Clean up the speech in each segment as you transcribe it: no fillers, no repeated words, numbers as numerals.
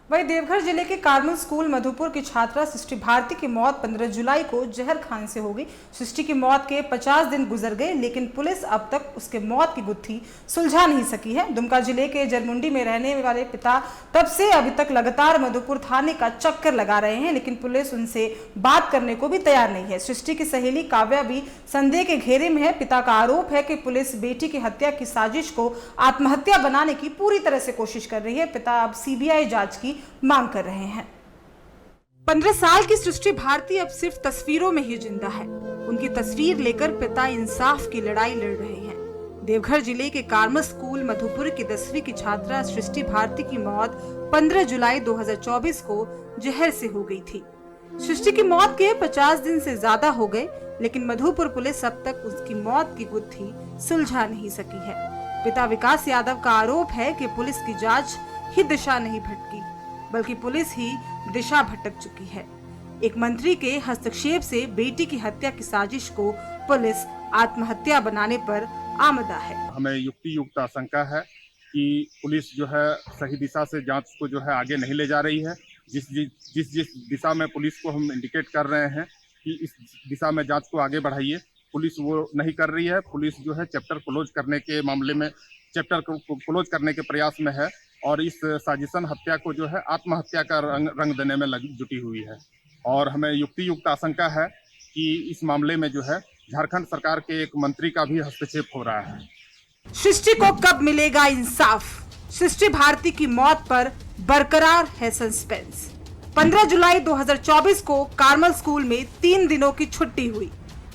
वहीं देवघर जिले के कार्मल स्कूल मधुपुर की छात्रा सृष्टि भारती की मौत 15 जुलाई को जहर खाने से हो गई। सृष्टि की मौत के 50 दिन गुजर गए, लेकिन पुलिस अब तक उसके मौत की गुत्थी सुलझा नहीं सकी है। दुमका जिले के जरमुंडी में रहने वाले पिता तब से अभी तक लगातार मधुपुर थाने का चक्कर लगा रहे हैं, लेकिन पुलिस उनसे बात करने को भी तैयार नहीं है। सृष्टि की सहेली काव्या भी संदेह के घेरे में है। पिता का आरोप है कि पुलिस बेटी की हत्या की साजिश को आत्महत्या बनाने की पूरी तरह से कोशिश कर रही है। पिता अब सीबीआई जांच की मांग कर रहे हैं। 15 साल की सृष्टि भारती अब सिर्फ तस्वीरों में ही जिंदा है। उनकी तस्वीर लेकर पिता इंसाफ की लड़ाई लड़ रहे हैं। देवघर जिले के कार्मल स्कूल मधुपुर की 10वीं की छात्रा सृष्टि भारती की मौत 15 जुलाई 2024 को जहर से हो गई थी। सृष्टि की मौत के 50 दिन से ज्यादा हो गए, लेकिन मधुपुर पुलिस अब तक उसकी मौत की गुत्थी सुलझा नहीं सकी है। पिता विकास यादव का आरोप है कि पुलिस की जांच ही दिशा नहीं भटकी, बल्कि पुलिस ही दिशा भटक चुकी है। एक मंत्री के हस्तक्षेप से बेटी की हत्या की साजिश को पुलिस आत्महत्या बनाने पर आमदा है। हमें युक्त आशंका है कि पुलिस जो है सही दिशा से जांच को जो है आगे नहीं ले जा रही है। जिस दिशा में पुलिस को हम इंडिकेट कर रहे हैं कि इस दिशा में जांच को आगे बढ़ाइए, पुलिस वो नहीं कर रही है। पुलिस जो है चैप्टर क्लोज करने के मामले में चैप्टर को क्लोज करने के प्रयास में है और इस साजिशन हत्या को जो है आत्महत्या का रंग देने में जुटी हुई है। और हमें युक्त आशंका है कि इस मामले में जो है झारखंड सरकार के एक मंत्री का भी हस्तक्षेप हो रहा है। सृष्टि को कब मिलेगा इंसाफ? सृष्टि भारती की मौत पर बरकरार है सस्पेंस। 15 जुलाई 2024 को कार्मल स्कूल में 3 दिनों की छुट्टी हुई।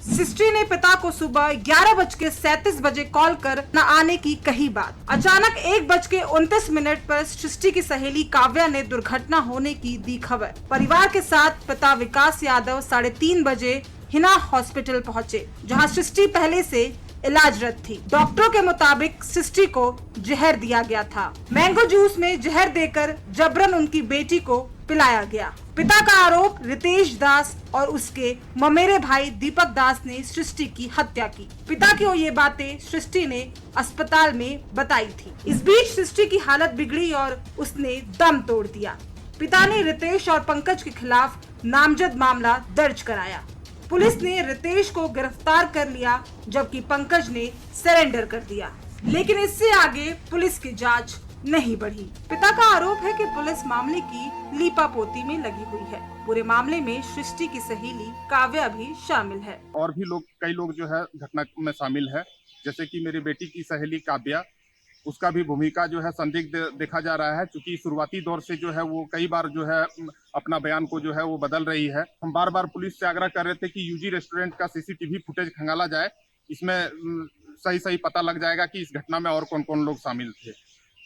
सृष्टि ने पिता को सुबह 11:37 बजे कॉल कर न आने की कही बात। अचानक 1:29 पर सृष्टि की सहेली काव्या ने दुर्घटना होने की दी खबर। परिवार के साथ पिता विकास यादव 3:30 बजे हिना हॉस्पिटल पहुंचे, जहां सृष्टि पहले से इलाजरत थी। डॉक्टरों के मुताबिक सृष्टि को जहर दिया गया था। मैंगो जूस में जहर देकर जबरन उनकी बेटी को पिलाया गया। पिता का आरोप रितेश दास और उसके ममेरे भाई दीपक दास ने सृष्टि की हत्या की। पिता की ये बातें सृष्टि ने अस्पताल में बताई थी। इस बीच सृष्टि की हालत बिगड़ी और उसने दम तोड़ दिया। पिता ने रितेश और पंकज के खिलाफ नामजद मामला दर्ज कराया। पुलिस ने रितेश को गिरफ्तार कर लिया, जबकि पंकज ने सरेंडर कर दिया। लेकिन इससे आगे पुलिस की जांच नहीं बढ़ी। पिता का आरोप है कि पुलिस मामले की लीपापोती में लगी हुई है। पूरे मामले में सृष्टि की सहेली काव्या भी शामिल है। और भी कई लोग जो है घटना में शामिल है, जैसे कि मेरी बेटी की सहेली काव्या, उसका भी भूमिका जो है संदिग्ध देखा जा रहा है, क्योंकि शुरुआती दौर से जो है वो कई बार जो है अपना बयान को जो है वो बदल रही है। हम बार बार पुलिस से आग्रह कर रहे थे कि यूजी रेस्टोरेंट का सीसीटीवी फुटेज खंगाला जाए। इसमें सही पता लग जाएगा कि इस घटना में और कौन कौन लोग शामिल थे।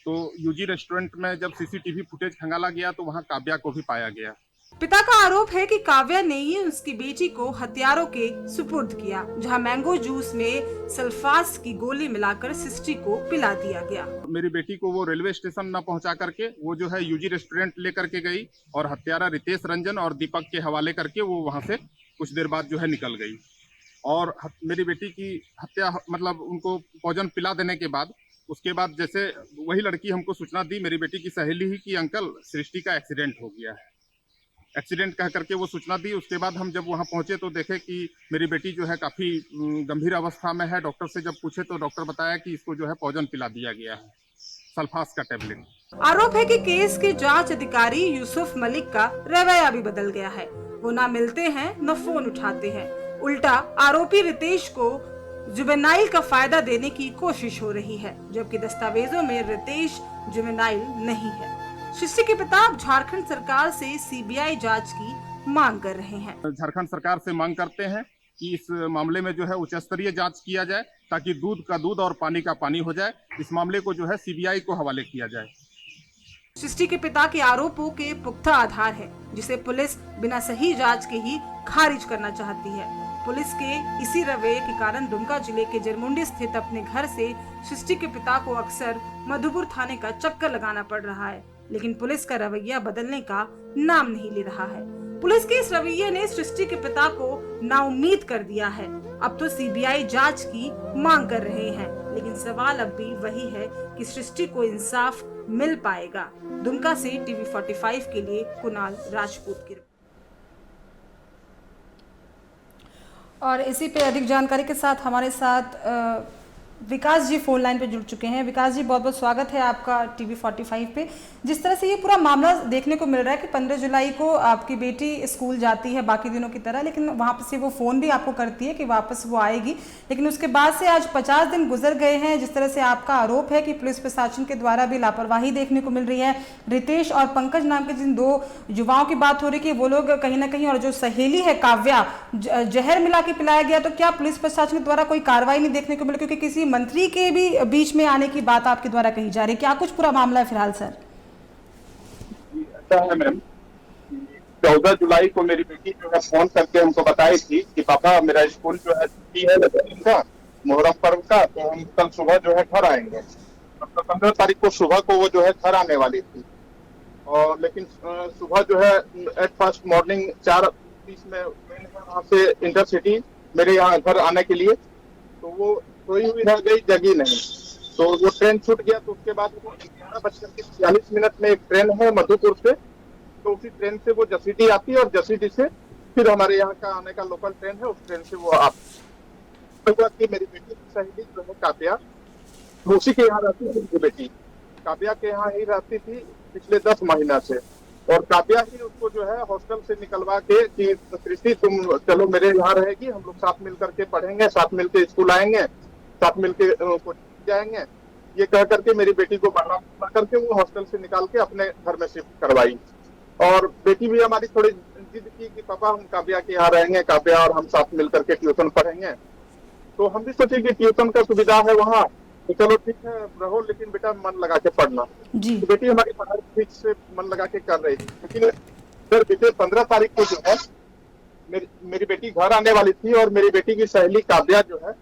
तो यूजी रेस्टोरेंट में जब सीसीटीवी फुटेज खंगाला गया तो वहाँ काव्या को भी पाया गया। पिता का आरोप है कि काव्या ने ही उसकी बेटी को हथियारों के सुपुर्द किया, जहां मैंगो जूस में सल्फास की गोली मिलाकर सृष्टि को पिला दिया गया। मेरी बेटी को वो रेलवे स्टेशन न पहुंचा करके वो जो है यूजी रेस्टोरेंट लेकर के गई और हत्यारा रितेश रंजन और दीपक के हवाले करके वो वहां से कुछ देर बाद जो है निकल गई। और मेरी बेटी की हत्या मतलब उनको पॉइजन पिला देने के बाद उसके बाद जैसे वही लड़की हमको सूचना दी, मेरी बेटी की सहेली ही कि अंकल सृष्टि का एक्सीडेंट हो गया है। एक्सीडेंट कह करके वो सूचना दी। उसके बाद हम जब वहाँ पहुँचे तो देखे कि मेरी बेटी जो है काफ़ी गंभीर अवस्था में है। डॉक्टर से जब पूछे तो डॉक्टर बताया कि इसको जो है पॉइजन पिला दिया गया है, सल्फास का टेबलेट। आरोप है कि केस के जांच अधिकारी यूसुफ मलिक का रवैया भी बदल गया है। वो ना मिलते हैं न फोन उठाते हैं। उल्टा आरोपी रितेश को जुवेनाइल का फायदा देने की कोशिश हो रही है, जबकि दस्तावेजों में रितेश जुवेनाइल नहीं है। सृष्टि के पिता झारखंड सरकार से सीबीआई जांच की मांग कर रहे हैं। झारखंड सरकार से मांग करते हैं कि इस मामले में जो है उच्च स्तरीय जांच किया जाए, ताकि दूध का दूध और पानी का पानी हो जाए। इस मामले को जो है सीबीआई को हवाले किया जाए। सृष्टि के पिता के आरोपों के पुख्ता आधार है, जिसे पुलिस बिना सही जांच के ही खारिज करना चाहती है। पुलिस के इसी रवैये के कारण दुमका जिले के जरमुंडी स्थित अपने घर से सृष्टि के पिता को अक्सर मधुपुर थाने का चक्कर लगाना पड़ रहा है, लेकिन पुलिस का रवैया बदलने का नाम नहीं ले रहा है। पुलिस के इस रवैये ने सृष्टि के पिता को नाउम्मीद कर दिया है। अब तो सीबीआई जांच की मांग कर रहे हैं, लेकिन सवाल अब भी वही है कि सृष्टि को इंसाफ मिल पाएगा। दुमका से टीवी 45 के लिए कुणाल राजपूत की। और इसी पे अधिक जानकारी के साथ हमारे साथ विकास जी फोन लाइन पे जुड़ चुके हैं। विकास जी, बहुत बहुत स्वागत है आपका टीवी 45 पे। जिस तरह से ये पूरा मामला देखने को मिल रहा है कि 15 जुलाई को आपकी बेटी स्कूल जाती है बाकी दिनों की तरह, लेकिन वहाँ से वो फ़ोन भी आपको करती है कि वापस वो आएगी, लेकिन उसके बाद से आज 50 दिन गुजर गए हैं। जिस तरह से आपका आरोप है कि पुलिस प्रशासन के द्वारा भी लापरवाही देखने को मिल रही है। रितेश और पंकज नाम के जिन दो युवाओं की बात हो रही है कि वो लोग कहीं ना कहीं, और जो सहेली है काव्या, जहर मिला के पिलाया गया, तो क्या पुलिस प्रशासन के द्वारा कोई कार्रवाई नहीं देखने को मिली? क्योंकि किसी मंत्री के भी बीच में आने की बात आपके द्वारा कही जा रही है। क्या कुछ पूरा मामला है फिलहाल सर? ऐसा है मैम, 14 जुलाई को मेरी बेटी जो है फोन करके हमको बताई थी कि पापा मेरा स्कूल जो है छुट्टी है का मुहर्रम पर्व का, तो हम कल सुबह जो है घर आएंगे। मतलब 15 तारीख को सुबह को वो जो है घर आने वाली थी, और लेकिन सुबह जो है एट फर्स्ट मॉर्निंग 4:30 में वहाँ से इंटरसिटी मेरे यहाँ घर आने के लिए, तो वो सोई हुई रह गई, जगी नहीं, तो वो ट्रेन छूट गया। तो उसके बाद वो 11:46 में एक ट्रेन है मधुपुर से, तो उसी ट्रेन से वो जसीडीह आती है, और जसीडीह से फिर हमारे यहाँ का आने का लोकल ट्रेन है, उस ट्रेन से वो आती है। मेरी बेटी की सहेली जो है काव्या, उसी के यहाँ रहती थी। मेरी बेटी काव्या के यहाँ ही रहती थी पिछले 10 महीना से, और काव्या ही उसको जो है हॉस्टल से निकलवा के कि सृष्टि तुम चलो मेरे यहाँ रहेगी, हम लोग साथ मिल करके पढ़ेंगे, साथ मिल के स्कूल आएंगे, साथ मिल के कोचिंग जाएंगे, ये कह करके मेरी बेटी को बहाना करके वो हॉस्टल से निकाल के अपने घर में शिफ्ट करवाई। और बेटी भी हमारी थोड़ी जिद की कि पापा हम काव्या के यहाँ रहेंगे, काव्या और हम साथ मिल करके ट्यूशन पढ़ेंगे। तो हम भी सोचे कि ट्यूशन का सुविधा है वहाँ, तो चलो ठीक है रहो, लेकिन बेटा मन लगा के पढ़ना। तो बेटी हमारी पढ़ाई ठीक से मन लगा के कर रही थी, लेकिन फिर बीते 15 तारीख को जो है मेरी बेटी घर आने वाली थी, और मेरी बेटी की सहेली काव्या जो है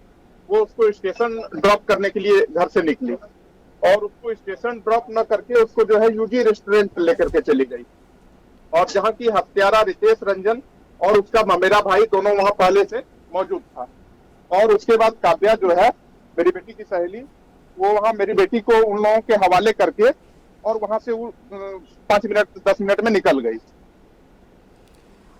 वो उसको स्टेशन ड्रॉप करने के लिए घर से निकली, और उसको स्टेशन ड्रॉप न करके उसको जो है यूजी रेस्टोरेंट लेकर के चली गई। और जहाँ की हत्यारा रितेश रंजन और उसका ममेरा भाई दोनों वहां पहले से मौजूद था। और उसके बाद काव्या जो है मेरी बेटी की सहेली, वो वहां मेरी बेटी को उन लोगों के हवाले करके और वहां से वो 5 मिनट 10 मिनट में निकल गई।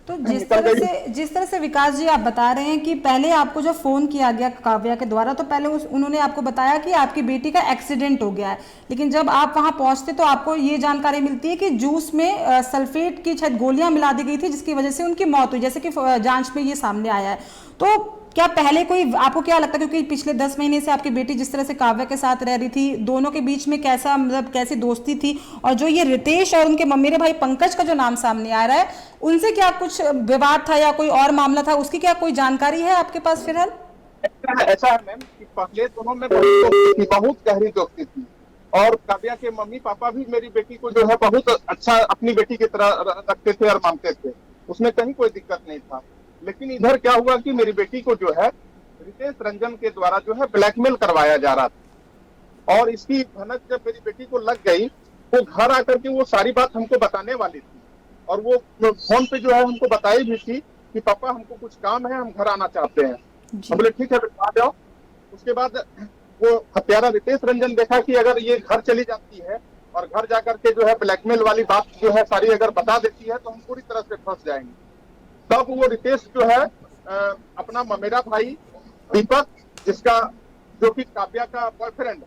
तो जिस तरह से विकास जी आप बता रहे हैं कि पहले आपको जब फोन किया गया काव्या के द्वारा, तो पहले उन्होंने आपको बताया कि आपकी बेटी का एक्सीडेंट हो गया है, लेकिन जब आप वहां पहुंचते तो आपको ये जानकारी मिलती है कि जूस में सल्फेट की शायद गोलियां मिला दी गई थी, जिसकी वजह से उनकी मौत हुई, जैसे कि जांच में ये सामने आया है। तो क्या पहले कोई, आपको क्या लगता है, क्योंकि पिछले 10 महीने से आपकी बेटी जिस तरह से काव्या के साथ रह रही थी, दोनों के बीच में कैसा, मतलब कैसी दोस्ती थी, और जो ये रितेश और उनके मेरे भाई पंकज का जो नाम सामने आ रहा है, उनसे क्या कुछ विवाद था या कोई और मामला था, उसकी क्या कोई जानकारी है आपके पास फिलहाल? ऐसा है मैम कि पहले दोनों में बहुत गहरी दोस्ती थी, और काव्या के मम्मी पापा भी मेरी बेटी को जो है बहुत अच्छा अपनी बेटी की तरह रखते थे और मानते थे, उसमें कहीं कोई दिक्कत नहीं था। लेकिन इधर क्या हुआ कि मेरी बेटी को जो है रितेश रंजन के द्वारा जो है ब्लैकमेल करवाया जा रहा था, और इसकी भनक जब मेरी बेटी को लग गई, वो घर आकर के वो सारी बात हमको बताने वाली थी, और वो फोन पे जो है हमको बताई भी थी कि पापा हमको कुछ काम है, हम घर आना चाहते हैं। हम बोले ठीक है आ जाओ। उसके बाद वो हत्यारा रितेश रंजन देखा कि अगर ये घर चली जाती है और घर जाकर के जो है ब्लैकमेल वाली बात जो है सारी अगर बता देती है, तो हम पूरी तरह से फंस जाएंगे। तब वो रितेश जो है अपना ममेरा भाई दीपक, जिसका जो कि काव्या का बॉयफ्रेंड,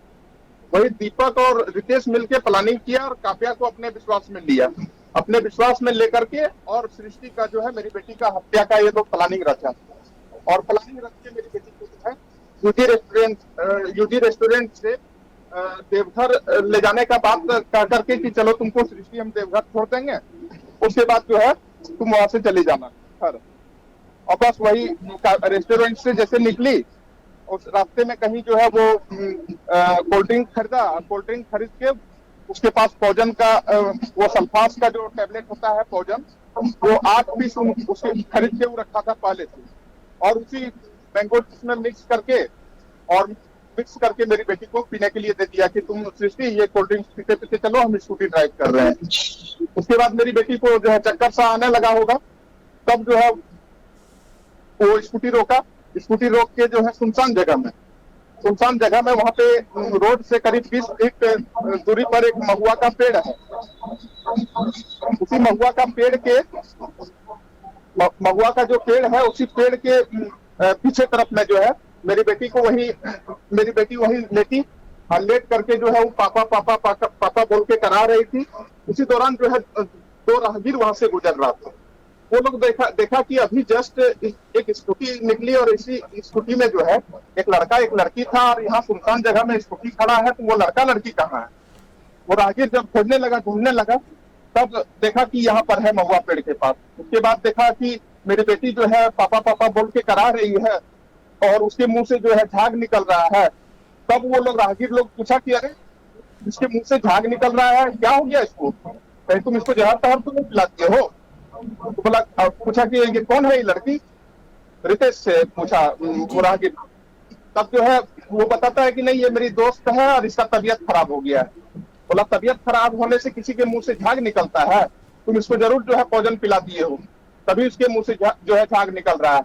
वही दीपक और रितेश मिलके प्लानिंग किया और काव्या को अपने विश्वास में लिया, अपने विश्वास में लेकर के, और सृष्टि का जो है मेरी बेटी का हत्या का ये लोग प्लानिंग रचा, और प्लानिंग रच के मेरी बेटी को जो है यूजी रेस्टोरेंट से देवघर ले जाने का बात कर करके कि चलो तुमको सृष्टि हम देवघर छोड़ देंगे, उसके बाद जो है तुम वहां से चली जाना घर। और बस वही रेस्टोरेंट से जैसे निकली, उस रास्ते में कहीं जो है वो कोल्ड ड्रिंक खरीदा, कोल्ड ड्रिंक खरीद के उसके पास पॉइजन का वो सल्फास का जो टैबलेट होता है पॉइजन, वो 8 पीस उसके खरीद के वो रखा था पहले से, और उसी मैंगो जूस में मिक्स करके मेरी बेटी को पीने के लिए दे दिया कि तुम सृष्टि ये कोल्ड ड्रिंक्स पीते पीते चलो, हम स्कूटी ड्राइव कर रहे हैं। उसके बाद मेरी बेटी को जो है चक्कर सा आने लगा होगा, तब जो है वो स्कूटी रोका, स्कूटी रोक के जो है सुनसान जगह में सुनसान जगह में, वहां पे रोड से करीब 20 फीट दूरी पर एक महुआ का पेड़ है। उसी महुआ का पेड़ के महुआ का जो पेड़ है, उसी पेड़ के पीछे तरफ में जो है मेरी बेटी वही लेटी और लेट करके जो है वो पापा पापा पापा पापा बोल के करा रही थी। उसी दौरान जो है दो राहगीर वहां से गुजर रहा था। वो लोग देखा कि अभी जस्ट एक स्कूटी निकली और इसी स्कूटी में जो है एक लड़का एक लड़की था, और यहाँ सुनसान जगह में स्कूटी खड़ा है, तो वो लड़का लड़की कहाँ है? वो राहगीर जब ढूंढने लगा तब देखा कि यहाँ पर है महुआ पेड़ के पास। उसके बाद देखा कि मेरी बेटी जो है पापा पापा बोल के करा रही है और उसके मुंह से जो है झाग निकल रहा है। तब वो लोग राहगीर लोग पूछा कि अरे इसके मुंह से झाग निकल रहा है, क्या हो गया इसको? कहीं तुम इसको जहर तहर तो नहीं पिलाती हो? तो बोला, पूछा कि ये कौन है ये लड़की? रितेश से पूछा वो राहगीर। तब जो है वो बताता है कि नहीं, ये मेरी दोस्त है और इसका तबीयत खराब हो गया है। बोला, तबीयत खराब होने से किसी के मुंह से झाग निकलता है? तुम इसको जरूर जो है भोजन पिला दिए हो, तभी उसके मुंह से जो है झाग निकल रहा है।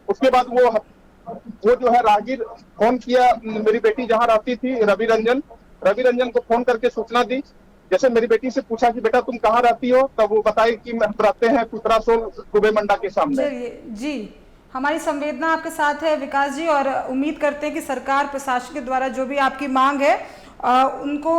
उसके बाद वो जो है राहगीर फोन किया, मेरी बेटी जहाँ रहती थी रवि रंजन को फोन करके सूचना दी। जैसे मेरी बेटी से पूछा कि बेटा तुम कहाँ रहती हो, तब वो बताई कि हम रहते हैं कुतरासोल कुबे मंडा के सामने। जी, हमारी संवेदना आपके साथ है विकास जी, और उम्मीद करते हैं कि सरकार प्रशासन के द्वारा जो भी आपकी मांग है उनको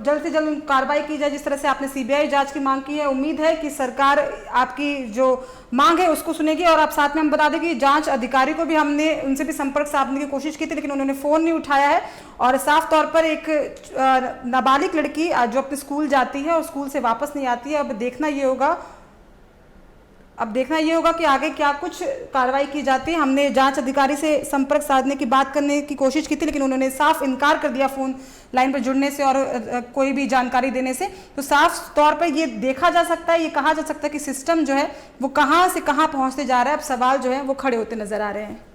जल्द से जल्द कार्रवाई की जाए, जिस तरह से आपने सीबीआई जांच की मांग की है। उम्मीद है कि सरकार आपकी जो मांग है उसको सुनेगी। और आप साथ में हम बता दें कि जांच अधिकारी को भी हमने उनसे भी संपर्क साधने की कोशिश की थी, लेकिन उन्होंने फ़ोन नहीं उठाया है। और साफ तौर पर एक नाबालिग लड़की जो अपने स्कूल जाती है और स्कूल से वापस नहीं आती है। अब देखना ये होगा कि आगे क्या कुछ कार्रवाई की जाती है। हमने जांच अधिकारी से संपर्क साधने की बात करने की कोशिश की थी, लेकिन उन्होंने साफ इनकार कर दिया फ़ोन लाइन पर जुड़ने से और कोई भी जानकारी देने से। तो साफ तौर पर ये देखा जा सकता है, ये कहा जा सकता है कि सिस्टम जो है वो कहाँ से कहाँ पहुँचते जा रहा है। अब सवाल जो है वो खड़े होते नजर आ रहे हैं।